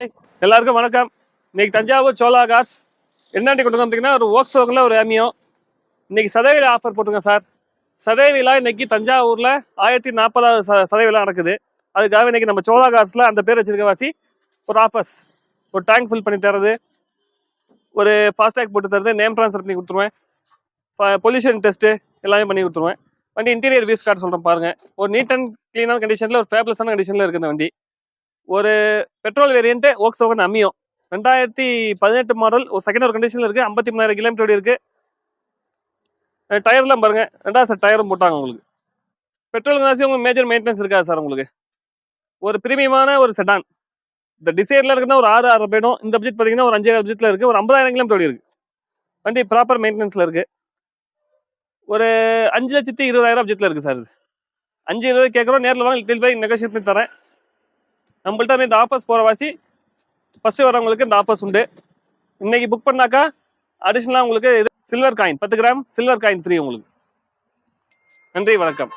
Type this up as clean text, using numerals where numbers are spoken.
எல்லாருக்கும் வணக்கம். இன்னைக்கு தஞ்சாவூர் சோலா காஸ் என்னண்டி கொண்டு வந்தீங்கன்னா ஒரு ஓக்ஸோவில் ஒரு ஏமியோ. இன்னைக்கு சதவீத ஆஃபர் போட்டுருங்க சார். சதவீதா இன்னைக்கு தஞ்சாவூர்ல 1040 சதவீதம் நடக்குது. அதுக்காக இன்னைக்கு நம்ம சோலா காஸ்ல அந்த பேர் வச்சிருக்க வாசி ஒரு ஆஃபர்ஸ், ஒரு டேங்க் ஃபில் பண்ணி தரது, ஒரு ஃபாஸ்டேக் போட்டு தரது, நேம் ட்ரான்ஸ்ஃபர் பண்ணி கொடுத்துருவேன், பொல்யூஷன் டெஸ்ட்டு எல்லாமே பண்ணி கொடுத்துருவேன். வண்டி இன்டீரியர் வியூஸ் கார்டு சொல்கிறேன் பாருங்க. ஒரு நீட் அண்ட் கிளீனான கண்டிஷனில், ஒரு ஃபேப்லஸான கண்டிஷனில் இருக்குது இந்த வண்டி. ஒரு பெட்ரோல் வேரியன்ட் ஓக்ஸோகன் அம்மியோ 2018 மாடல், ஒரு செகண்ட் ஒரு கண்டிஷனில் இருக்குது. 53,000 கிலோமீட்டர் இருக்குது. டயர்லாம் பாருங்க, 2வது செட் டயரும் போட்டாங்க உங்களுக்கு. பெட்ரோல் காசு உங்களுக்கு மேஜர் மெயின்டெனன்ஸ் இருக்காது சார். உங்களுக்கு ஒரு பிரீமியமான ஒரு செடான். இந்த டிசைரில் இருக்குன்னா ஒரு 6 போயிடும். இந்த பட்ஜெட் பார்த்தீங்கன்னா ஒரு 5 பட்ஜெட்டில் இருக்குது. ஒரு 50,000 கிலோமீட்டர் இருக்குது. வண்டி ப்ராப்பர் மெயின்டெனன்ஸில் இருக்குது. ஒரு 5,20,000 பட்ஜெட்டில் இருக்குது சார். 5,20,000 கேட்குறோம். நேரில் வாங்க, டீல் போய் நெகோஷியேட் பண்ணி தரேன். நம்மள்ட்ட இந்த ஆஃபர்ஸ் போகிற வாசி ஃபஸ்ட்டு வரவங்களுக்கு இந்த ஆஃபர்ஸ் உண்டு. இன்னைக்கு புக் பண்ணாக்கா அடிஷ்னலாக உங்களுக்கு இது silver coin 10 gram silver coin free உங்களுக்கு. நன்றி, வணக்கம்.